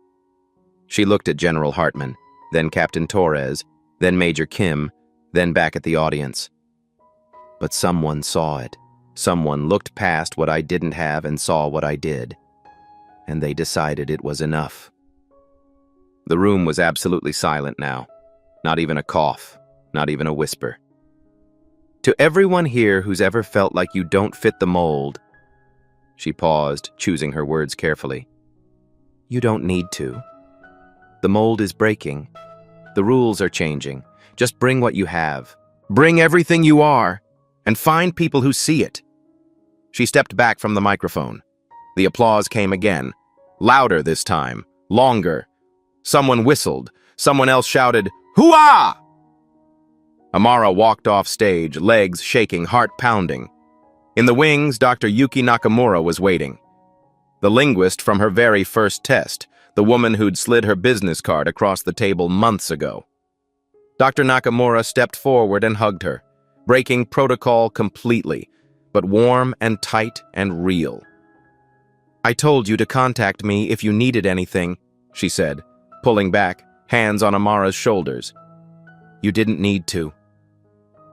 She looked at General Hartman, then Captain Torres, then Major Kim, then back at the audience. "But someone saw it. Someone looked past what I didn't have and saw what I did. And they decided it was enough." The room was absolutely silent now. Not even a cough, not even a whisper. "To everyone here who's ever felt like you don't fit the mold," she paused, choosing her words carefully, "you don't need to. The mold is breaking. The rules are changing. Just bring what you have. Bring everything you are, and find people who see it." She stepped back from the microphone. The applause came again, louder this time, longer. Someone whistled. Someone else shouted, "Hooah!" Amara walked off stage, legs shaking, heart pounding. In the wings, Dr. Yuki Nakamura was waiting. The linguist from her very first test, the woman who'd slid her business card across the table months ago. Dr. Nakamura stepped forward and hugged her, breaking protocol completely, but warm and tight and real. "I told you to contact me if you needed anything," she said, pulling back, hands on Amara's shoulders. "You didn't need to."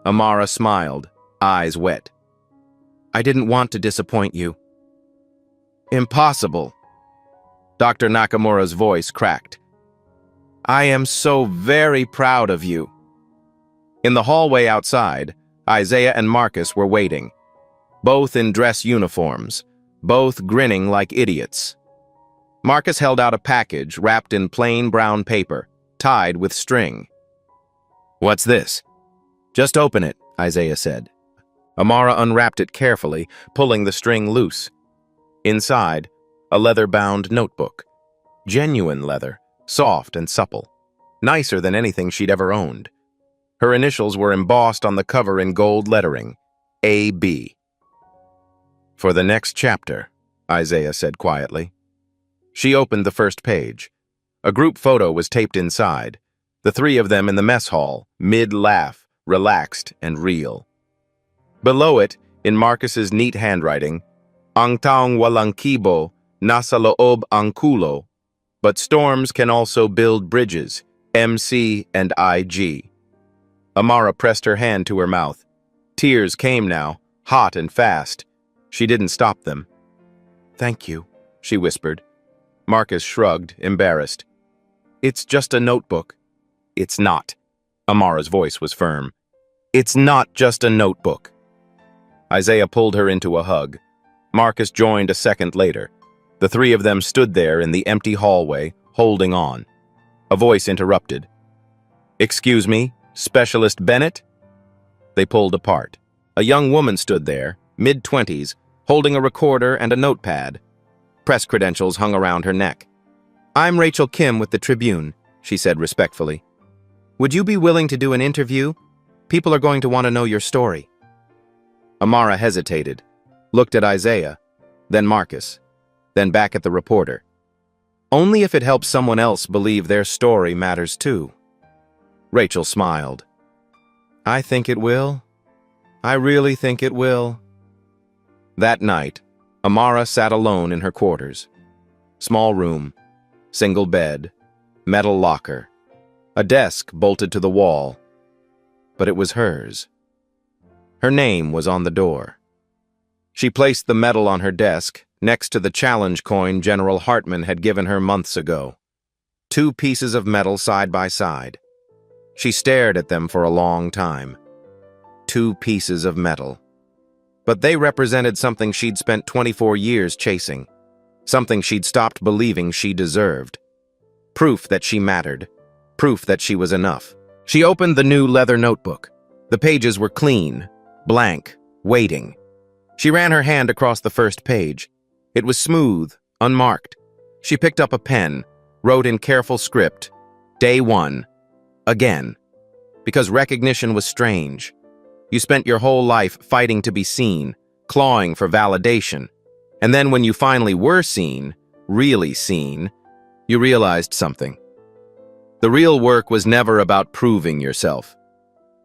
Amara smiled, eyes wet. "I didn't want to disappoint you." "Impossible." Dr. Nakamura's voice cracked. "I am so very proud of you." In the hallway outside, Isaiah and Marcus were waiting, both in dress uniforms, both grinning like idiots. Marcus held out a package wrapped in plain brown paper, tied with string. "What's this?" "Just open it," Isaiah said. Amara unwrapped it carefully, pulling the string loose. Inside, a leather-bound notebook. Genuine leather, soft and supple. Nicer than anything she'd ever owned. Her initials were embossed on the cover in gold lettering, A.B. "For the next chapter," Isaiah said quietly. She opened the first page. A group photo was taped inside, the three of them in the mess hall, mid-laugh, relaxed and real. Below it, in Marcus's neat handwriting, "Ang taong walang kibo, nasa loob ang kulo, but storms can also build bridges, MC and IG." Amara pressed her hand to her mouth. Tears came now, hot and fast. She didn't stop them. "Thank you," she whispered. Marcus shrugged, embarrassed. "It's just a notebook." "It's not." Amara's voice was firm. "It's not just a notebook." Isaiah pulled her into a hug. Marcus joined a second later. The three of them stood there in the empty hallway, holding on. A voice interrupted. "Excuse me, Specialist Bennett?" They pulled apart. A young woman stood there, mid-20s, holding a recorder and a notepad. Press credentials hung around her neck. "I'm Rachel Kim with the Tribune," she said respectfully. "Would you be willing to do an interview? People are going to want to know your story." Amara hesitated, looked at Isaiah, then Marcus, then back at the reporter. "Only if it helps someone else believe their story matters too." Rachel smiled. "I think it will. I really think it will." That night, Amara sat alone in her quarters. Small room, single bed, metal locker, a desk bolted to the wall. But it was hers. Her name was on the door. She placed the medal on her desk, next to the challenge coin General Hartman had given her months ago. 2 pieces of metal side by side. She stared at them for a long time. 2 pieces of metal. But they represented something she'd spent 24 years chasing. Something she'd stopped believing she deserved. Proof that she mattered. Proof that she was enough. She opened the new leather notebook. The pages were clean, blank, waiting. She ran her hand across the first page. It was smooth, unmarked. She picked up a pen, wrote in careful script, "Day 1. Again." Because recognition was strange. You spent your whole life fighting to be seen, clawing for validation. And then when you finally were seen, really seen, you realized something. The real work was never about proving yourself.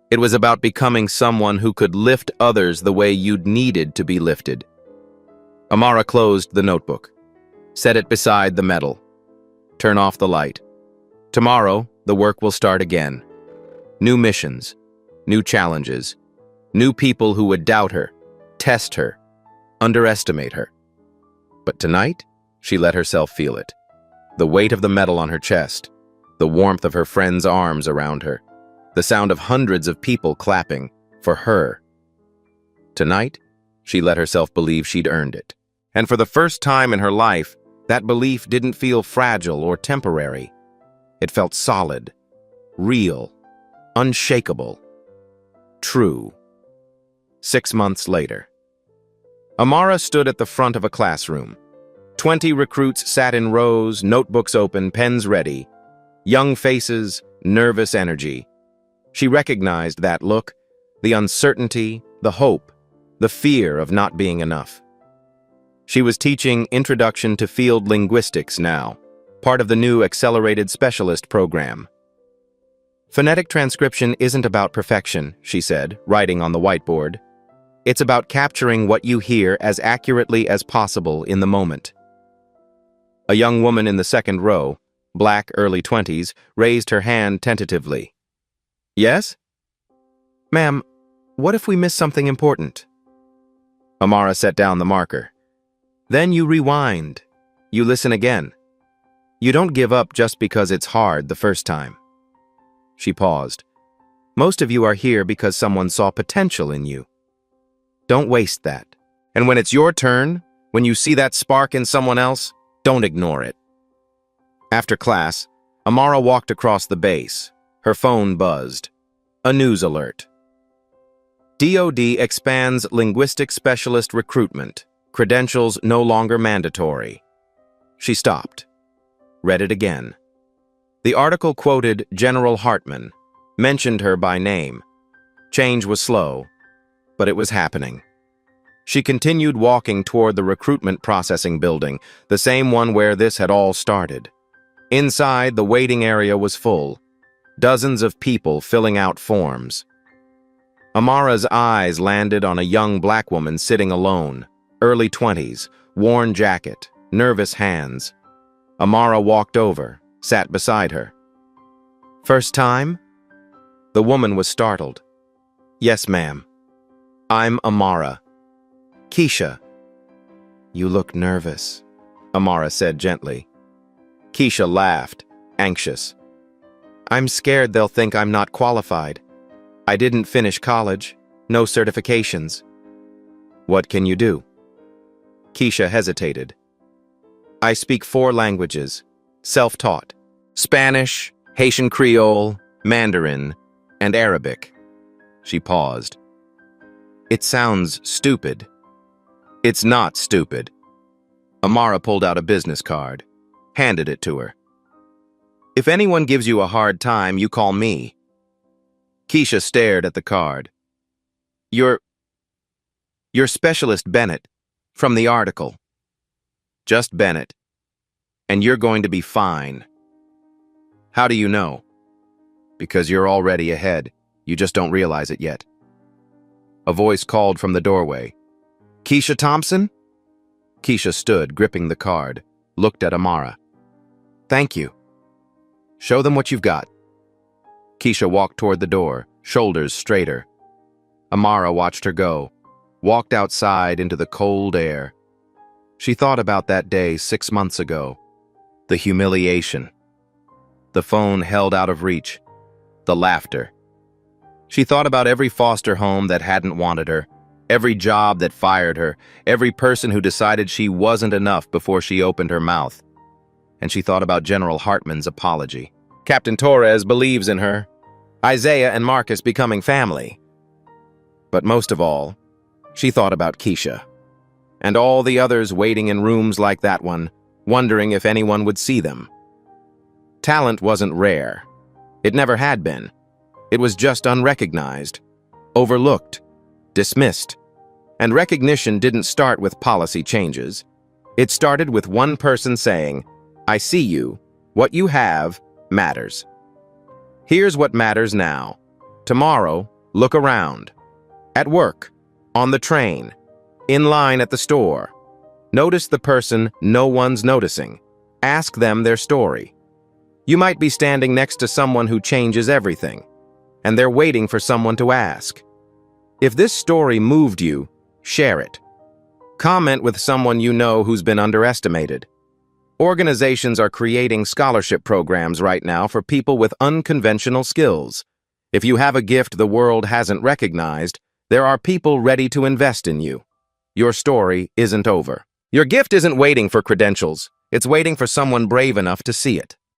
It was about becoming someone who could lift others the way you'd needed to be lifted. Amara closed the notebook, set it beside the medal. Turn off the light. Tomorrow, the work will start again. New missions, new challenges, new people who would doubt her, test her, underestimate her. But tonight, she let herself feel it. The weight of the medal on her chest, the warmth of her friends' arms around her, the sound of hundreds of people clapping for her. Tonight, she let herself believe she'd earned it. And for the first time in her life, that belief didn't feel fragile or temporary. It felt solid, real, unshakable, true. 6 months later. Amara stood at the front of a classroom. 20 recruits sat in rows, notebooks open, pens ready. Young faces, nervous energy. She recognized that look, the uncertainty, the hope, the fear of not being enough. She was teaching Introduction to Field Linguistics now, part of the new Accelerated Specialist program. "Phonetic transcription isn't about perfection," she said, writing on the whiteboard. "It's about capturing what you hear as accurately as possible in the moment." A young woman in the second row, black, early 20s, raised her hand tentatively. "Yes?" "Ma'am, what if we miss something important?" Amara set down the marker. "Then you rewind. You listen again. You don't give up just because it's hard the first time." She paused. "Most of you are here because someone saw potential in you. Don't waste that. And when it's your turn, when you see that spark in someone else, don't ignore it." After class, Amara walked across the base. Her phone buzzed. A news alert. DoD expands linguistic specialist recruitment. Credentials no longer mandatory. She stopped. Read it again. The article quoted General Hartman, mentioned her by name. Change was slow, but it was happening. She continued walking toward the recruitment processing building, the same one where this had all started. Inside, the waiting area was full. Dozens of people filling out forms. Amara's eyes landed on a young black woman sitting alone, early 20s, worn jacket, nervous hands. Amara walked over, sat beside her. "First time?" The woman was startled. "Yes, ma'am. I'm Amara. Keisha." "You look nervous," Amara said gently. Keisha laughed, anxious. "I'm scared they'll think I'm not qualified. I didn't finish college, no certifications." "What can you do?" Keisha hesitated. "I speak 4 languages, self-taught: Spanish, Haitian Creole, Mandarin, and Arabic." She paused. "It sounds stupid." "It's not stupid." Amara pulled out a business card, handed it to her. "If anyone gives you a hard time, you call me." Keisha stared at the card. You're Specialist Bennett, from the article." "Just Bennett. And you're going to be fine." "How do you know?" "Because you're already ahead. You just don't realize it yet." A voice called from the doorway. "Keisha Thompson?" Keisha stood, gripping the card, looked at Amara. "Thank you. Show them what you've got." Keisha walked toward the door, shoulders straighter. Amara watched her go, walked outside into the cold air. She thought about that day 6 months ago. The humiliation. The phone held out of reach. The laughter. She thought about every foster home that hadn't wanted her, every job that fired her, every person who decided she wasn't enough before she opened her mouth. And she thought about General Hartman's apology. Captain Torres believes in her. Isaiah and Marcus becoming family. But most of all, she thought about Keisha. And all the others waiting in rooms like that one, wondering if anyone would see them. Talent wasn't rare. It never had been. It was just unrecognized, overlooked, dismissed. And recognition didn't start with policy changes. It started with one person saying, "I see you. What you have matters." Here's what matters now. Tomorrow, look around. At work, on the train, in line at the store. Notice the person no one's noticing. Ask them their story. You might be standing next to someone who changes everything, and they're waiting for someone to ask. If this story moved you, share it. Comment with someone you know who's been underestimated. Organizations are creating scholarship programs right now for people with unconventional skills. If you have a gift the world hasn't recognized, there are people ready to invest in you. Your story isn't over. Your gift isn't waiting for credentials. It's waiting for someone brave enough to see it.